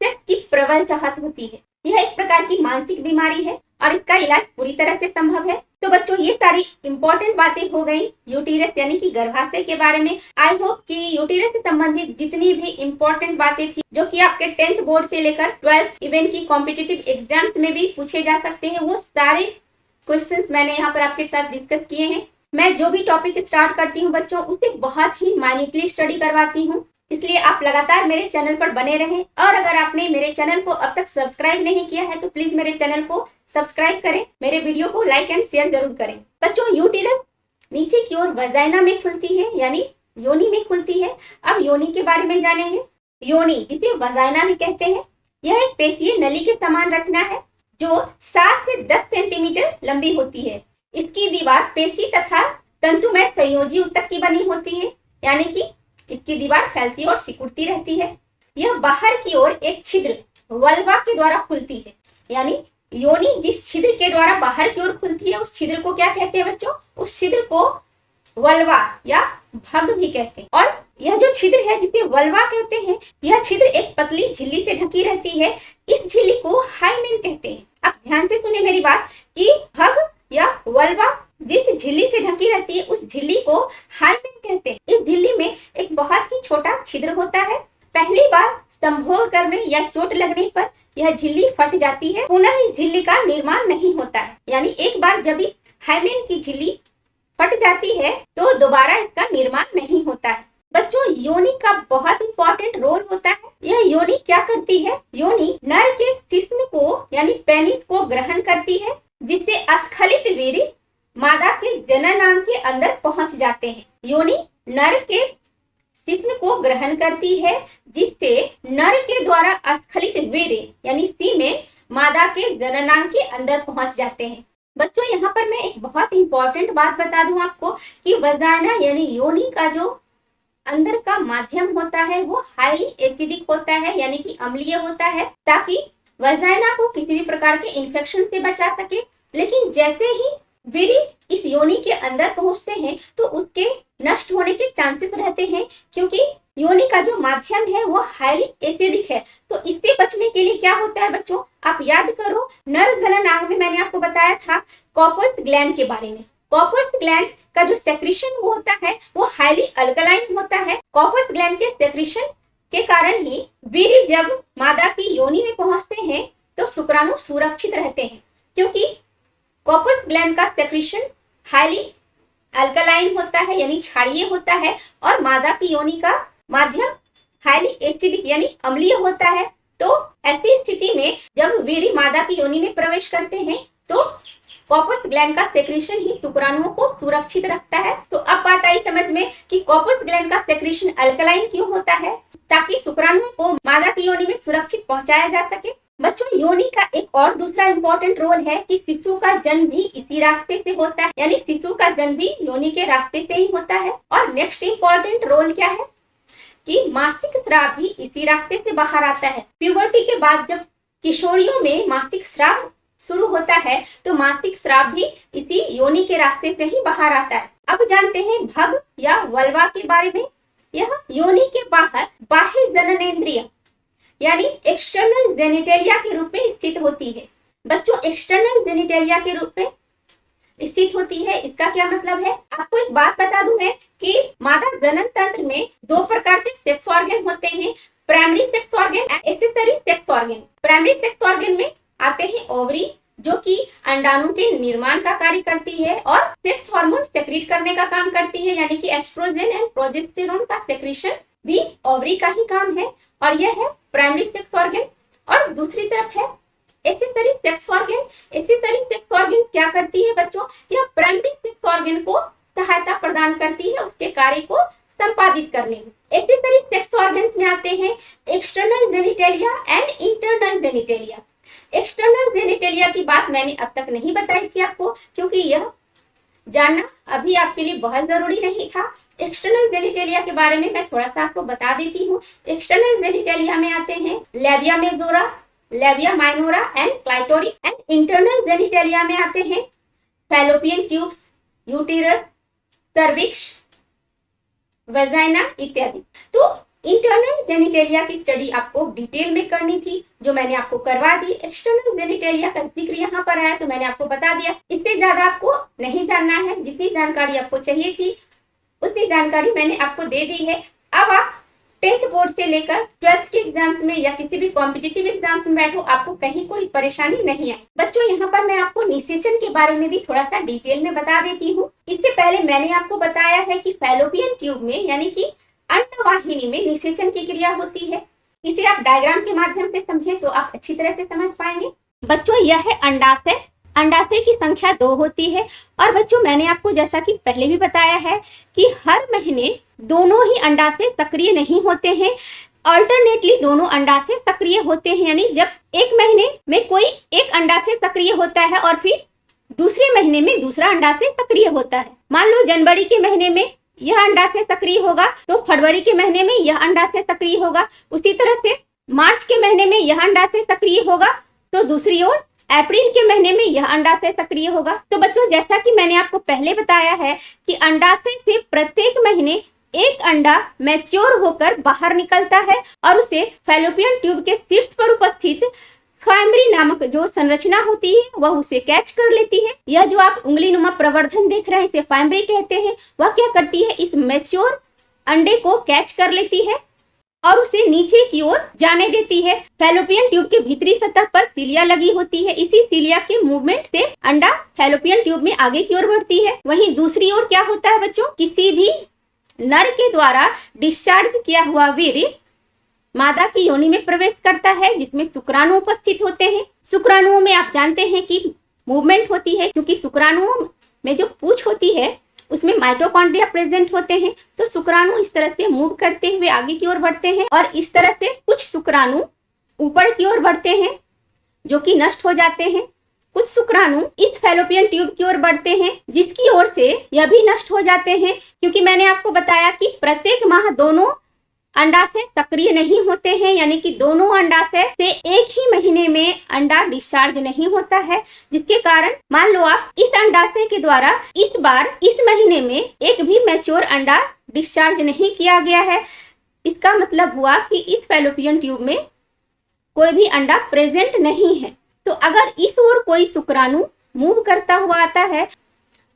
सेक्स की प्रबल चाहत होती है। यह एक प्रकार की मानसिक बीमारी है और इसका इलाज पूरी तरह से संभव है। तो बच्चों, ये सारी इंपॉर्टेंट बातें हो गई यूटिरस यानी कि गर्भाशय के बारे में। आई होप कि यूटिरस से संबंधित जितनी भी इंपॉर्टेंट बातें थी जो कि आपके 10th बोर्ड से लेकर 12th इवन की कॉम्पिटिटिव एग्जाम्स में भी पूछे जा सकते हैं, वो सारे क्वेश्चंस मैंने यहाँ पर आपके साथ डिस्कस किए हैं। मैं जो भी टॉपिक स्टार्ट करती हूँ बच्चों, उसे बहुत ही माइन्यूटली स्टडी करवाती हूँ, इसलिए आप लगातार मेरे चैनल पर बने रहें। और अगर आपने मेरे चैनल को अब तक सब्सक्राइब नहीं किया है तो प्लीज मेरे चैनल को सब्सक्राइब करें, मेरे वीडियो को लाइक एंड शेयर जरूर करें। बच्चों, यूटिरस नीचे की ओर वजाइना में खुलती है यानी योनि में खुलती है। अब योनि के बारे में जानेंगे। योनि, जिसे वजाइना भी कहते हैं, यह एक पेशीय नली के समान रचना है जो 7 से 10 सेंटीमीटर लंबी होती है। इसकी दीवार पेशी तथा तंतुमय संयोजी ऊतक की बनी होती है, यानी कि इसकी दीवार फैलती और सिकुड़ती रहती है। यह बाहर की ओर एक छिद्र वल्वा के द्वारा खुलती है, यानी योनि जिस छिद्र के द्वारा बाहर की ओर खुलती है उस छिद्र को क्या कहते हैं बच्चों? उस छिद्र को वल्वा या भग भी कहते हैं। और यह जो छिद्र है जिसे वल्वा कहते हैं, यह छिद्र एक पतली झिल्ली से ढकी रहती है। इस झिल्ली को हाइमेन कहते हैं। आप ध्यान से सुने मेरी बात कि भग या वल्वा जिस झिल्ली से ढकी रहती है उस झिल्ली को हाइमेन कहते हैं। इस झिल्ली में एक बहुत ही छोटा छिद्र होता है। पहली बार संभोग करने या चोट लगने पर यह झिल्ली फट जाती है, पुनः इस झिल्ली का निर्माण नहीं होता है। यानी एक बार जब इस हाइमेन की झिल्ली फट जाती है तो दोबारा इसका निर्माण नहीं होता है। बच्चों, योनि का बहुत इंपॉर्टेंट रोल होता है। यह योनि क्या करती है? योनि नर के शिश्न को यानी पेनिस को ग्रहण करती है, जिससे अस्खलित वीर्य मादा के जननांग के अंदर पहुंच जाते हैं। योनि नर के शिश्न को ग्रहण करती है, जिससे नर के द्वारा अस्खलित वीर्य यानी सीमेन मादा के जननांग के अंदर पहुंच जाते हैं। बच्चों, यहाँ पर मैं एक बहुत इंपॉर्टेंट बात बता दूं आपको कि वजाइना यानी योनि का जो अंदर का माध्यम होता है वो हाईली एसिडिक होता है, यानी कि अम्लीय होता है, ताकि वजाइना को किसी भी प्रकार के इन्फेक्शन से बचा सके। लेकिन जैसे ही वीर्य इस योनि के अंदर पहुंचते हैं तो उसके नष्ट होने के चांसेस रहते हैं, क्योंकि योनि का जो माध्यम है वो हाईली एसिडिक है। तो इससे बचने के लिए क्या होता है बच्चों? आप याद करो, नर जननांग में मैंने आपको बताया था कॉपर्स ग्लैंड के बारे में। कॉपर्स ग्लैंड का जो सेक्रेशन होता है वो हाईली अल्कलाइन होता है। कॉपर्स ग्लैंड के सेक्रेशन के कारण ही वीर्य जब मादा की योनि में पहुंचते हैं तो शुक्राणु सुरक्षित रहते हैं, क्योंकि कॉपर्स ग्लैंड का सेक्रेशन हाईली अल्कलाइन होता है यानी क्षारीय होता है और मादा की योनि का माध्यम हाईली एसिडिक यानी अम्लीय होता है। तो ऐसी स्थिति में जब वीर्य मादा की योनि में प्रवेश करते हैं तो कॉर्पस ग्लैंड का सेक्रेशन ही शुक्राणुओं को सुरक्षित रखता है। तो अब बात आई समझ में कि कॉर्पस ग्लैंड का सेक्रेशन अल्कलाइन क्यों होता है, ताकि शुक्राणुओं को मादा की योनि में सुरक्षित पहुंचाया जा सके। बच्चों, योनि का एक और दूसरा इंपॉर्टेंट रोल है कि शिशु का जन्म भी इसी रास्ते से होता है, यानी शिशु का जन्म भी योनि के रास्ते से ही होता है। और नेक्स्ट इंपॉर्टेंट रोल क्या है कि मासिक स्राव भी इसी रास्ते से बाहर आता है। प्यूबर्टी के बाद जब किशोरियों में मासिक स्राव शुरू होता है तो मासिक स्राव भी इसी योनि के रास्ते से ही बाहर आता है। अब जानते हैं भग या वल्वा के बारे में। यह योनि के बाहर बाह्य जननेंद्रिय यानी एक्सटर्नल जेनिटेलिया के रूप में स्थित होती है। बच्चों, एक्सटर्नल जेनिटेलिया के रूप में स्थित होती है, इसका क्या मतलब है? आपको एक बात बता दूं मैं कि मादा जनन तंत्र में दो प्रकार के सेक्स ऑर्गन होते हैं, primary sex organ and accessory sex organ. Primary sex organ में आते हैं ओवरी, जो कि अंडाणु के निर्माण का कार्य करती है और सेक्स हार्मोन सेक्रेट करने का काम करती है, यानी कि एस्ट्रोजन एंड प्रोजेस्टेरोन का सेक्रेशन भी ओवरी का ही काम है, और यह है प्राइमरी सेक्स ऑर्गन। और दूसरी तरफ है accessory sex organ. Accessory sex organ क्या करती है बच्चों? यह प्राइमरी सेक्स ऑर्गन को सहायता प्रदान करती है उसके कार्य को संपादित करने में। एक्सेसरी सेक्स ऑर्गन्स में आते हैं external genitalia and internal genitalia. External genitalia की बात मैंने अब तक नहीं बताई थी आपको, क्योंकि यह जानना अभी आपके लिए बहुत जरूरी नहीं था। एक्सटर्नल जेनिटेलिया के बारे में मैं थोड़ा सा आपको बता देती हूँ। एक्सटर्नल जेनिटेलिया में आते हैं labia majora, labia minora and clitoris. And internal genitalia में आते हैं fallopian tubes, uterus, cervix, vagina इत्यादि। तो इंटरनल जेनिटेलिया की स्टडी आपको डिटेल में करनी थी, जो मैंने आपको करवा दी। एक्सटर्नल जेनिटेलिया का जिक्र यहाँ पर आया तो मैंने आपको बता दिया। इससे ज्यादा आपको नहीं जानना है। जितनी जानकारी आपको चाहिए थी उतनी जानकारी मैंने आपको दे दी है। अब आप 10th बोर्ड से लेकर 12th के एग्जाम्स में या किसी भी कॉम्पिटिटिव एग्जाम्स में बैठो, आपको कहीं कोई परेशानी नहीं आए। बच्चों, यहाँ पर मैं आपको निषेचन के बारे में भी थोड़ा सा डिटेल में बता देती हूँ। इससे पहले मैंने आपको बताया है कि फैलोपियन ट्यूब में यानी कि अंडवाहिनी में निषेचन की क्रिया होती है। इसे आप डायग्राम के माध्यम से समझें तो आप अच्छी तरह से समझ पाएंगे। बच्चों, यह है अंडाशय। अंडाशय की संख्या 2 होती है। और बच्चों, मैंने आपको जैसा कि पहले भी बताया है कि हर महीने दोनों ही अंडाशय सक्रिय नहीं होते हैं, अल्टरनेटली दोनों अंडाशय सक्रिय होते हैं। यानी जब एक महीने में कोई एक अंडाशय सक्रिय होता है और फिर दूसरे महीने में दूसरा अंडाशय सक्रिय होता है। मान लो जनवरी के महीने में यह अंडाशय सक्रिय होगा तो फरवरी के महीने में यह अंडाशय सक्रिय होगा। उसी तरह से मार्च के महीने में यह अंडाशय सक्रिय होगा तो दूसरी ओर अप्रैल के महीने में यह अंडाशय सक्रिय होगा। तो बच्चों, जैसा कि मैंने आपको पहले बताया है कि अंडाशय से प्रत्येक महीने एक अंडा मैच्योर होकर बाहर निकलता है और उसे फैलोपियन ट्यूब के शीर्ष पर उपस्थित फाइमरी नामक जो संरचना होती है वह उसे कैच कर लेती है। यह जो आप उंगली नुमा प्रवर्धन देख रहे हैं इसे फाइमरी कहते हैं। वह क्या करती है, इस मैच्योर अंडे को कैच कर लेती है और उसे नीचे की ओर जाने देती है। फैलोपियन ट्यूब के भीतरी सतह पर सीलिया लगी होती है। इसी सीलिया के मूवमेंट से अंडा फैलोपियन ट्यूब में आगे की ओर बढ़ती है। वहीं दूसरी ओर क्या होता है बच्चों, किसी भी नर के द्वारा डिस्चार्ज किया हुआ वीर्य मादा की योनि में प्रवेश करता है, जिसमें शुक्राणु उपस्थित होते हैं। शुक्राणुओं में आप जानते हैं कि मूवमेंट होती है, क्योंकि शुक्राणुओं में जो पूंछ होती है उसमें माइटोकॉन्ड्रिया प्रेजेंट होते हैं। तो शुक्राणु इस तरह से मूव करते हुए आगे की ओर बढ़ते हैं और इस तरह से कुछ शुक्राणु ऊपर की ओर बढ़ते हैं जो कि नष्ट हो जाते हैं। कुछ शुक्राणु इस फैलोपियन ट्यूब की ओर बढ़ते हैं जिसकी ओर से यह भी नष्ट हो जाते हैं, क्योंकि मैंने आपको बताया कि प्रत्येक माह दोनों अंडाशय सक्रिय नहीं होते हैं, यानी कि दोनों अंडाशय से एक ही महीने में अंडा डिस्चार्ज नहीं होता है, जिसके कारण मान लो आप इस अंडाशय के द्वारा इस बार इस महीने में एक भी मैच्योर अंडा डिस्चार्ज नहीं किया गया है। इसका मतलब हुआ कि इस फैलोपियन ट्यूब में कोई भी अंडा प्रेजेंट नहीं है। तो अगर इस ओर कोई शुक्राणु मूव करता हुआ आता है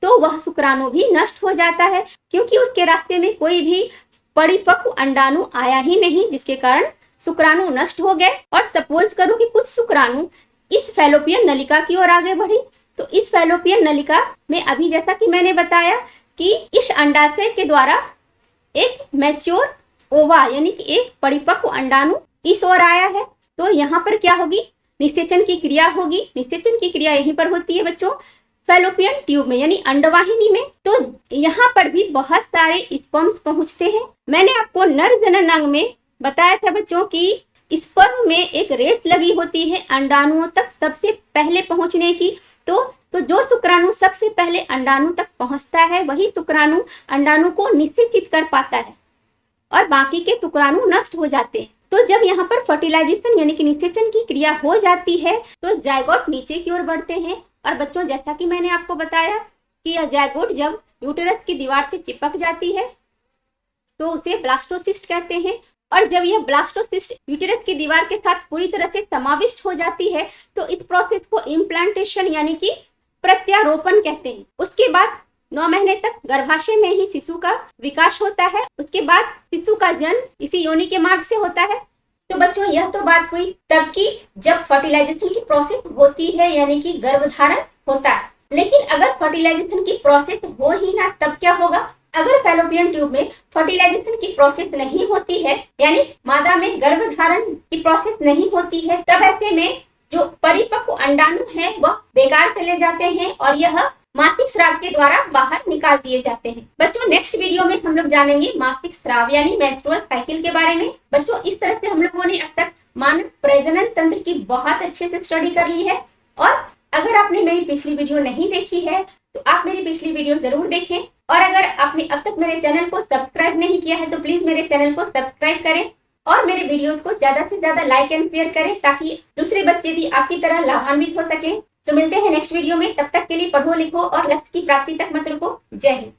तो वह शुक्राणु भी नष्ट हो जाता है, क्योंकि उसके रास्ते में कोई भी परिपक्व अंडाणु आया ही नहीं, जिसके कारण शुक्राणु नष्ट हो गए। और सपोज करो कि कुछ शुक्राणु इस फैलोपियन नलिका की ओर आगे बढ़ी, तो इस फैलोपियन नलिका में अभी जैसा कि मैंने बताया कि इस अंडाशय के द्वारा एक मैच्योर ओवा यानी कि एक परिपक्व अंडाणु इस ओर आया है, तो यहाँ पर क्या होगी, निषेचन की क्रिया होगी। निषेचन की क्रिया यहीं पर होती है बच्चों, फैलोपियन ट्यूब में यानी अंडवाहिनी में। तो यहाँ पर भी बहुत सारे स्पर्म्स पहुंचते हैं। मैंने आपको नर जननांग में बताया था बच्चों कि स्पर्म में एक रेस लगी होती है अंडाणुओं तक सबसे पहले पहुंचने की। तो जो शुक्राणु सबसे पहले अंडाणु तक पहुंचता है वही शुक्राणु अंडाणु को निषेचित कर पाता है और बाकी के शुक्राणु नष्ट हो जाते हैं। तो जब यहाँ पर फर्टिलाइजेशन यानी कि निषेचन की क्रिया हो जाती है तो जायगोट नीचे की ओर बढ़ते हैं। और बच्चों जैसा कि मैंने आपको बताया कि यह जायगोट जब यूटेरस की दीवार से चिपक जाती है तो उसे ब्लास्टोसिस्ट कहते हैं। और जब यह ब्लास्टोसिस्ट यूटेरस की दीवार के साथ पूरी तरह से समाविष्ट हो जाती है तो इस प्रोसेस को इम्प्लांटेशन यानी कि प्रत्यारोपण कहते हैं। उसके बाद 9 महीने तक गर्भाशय में ही शिशु का विकास होता है। उसके बाद शिशु का जन्म इसी योनि के मार्ग से होता है। तो बच्चों यह तो बात हुई तब की जब फर्टिलाइजेशन की प्रोसेस होती है यानी कि गर्भधारण होता है। लेकिन अगर फर्टिलाइजेशन की प्रोसेस हो ही ना तब क्या होगा? अगर फैलोपियन ट्यूब में फर्टिलाइजेशन की प्रोसेस नहीं होती है यानी मादा में गर्भधारण की प्रोसेस नहीं होती है, तब ऐसे में जो परिपक्व अंडाणु है वह बेकार चले जाते हैं और यह मासिक स्राव के द्वारा बाहर निकाल दिए जाते हैं। बच्चों नेक्स्ट वीडियो में हम लोग जानेंगे मासिक स्राव यानी मेंस्ट्रुअल साइकिल के बारे में। बच्चों इस तरह से हम लोगों ने अब तक मानव प्रजनन तंत्र की बहुत अच्छे से स्टडी कर ली है। और अगर आपने मेरी पिछली वीडियो नहीं देखी है तो आप मेरी पिछली वीडियो जरूर देखें। और अगर आपने अब तक मेरे चैनल को सब्सक्राइब नहीं किया है तो प्लीज मेरे चैनल को सब्सक्राइब करें और मेरे वीडियोस को ज्यादा से ज्यादा लाइक एंड शेयर करें ताकि दूसरे बच्चे भी आपकी तरह लाभान्वित हो सके। तो मिलते हैं नेक्स्ट वीडियो में, तब तक के लिए पढ़ो लिखो और लक्ष्य की प्राप्ति तक मत रुको। जय हिंद।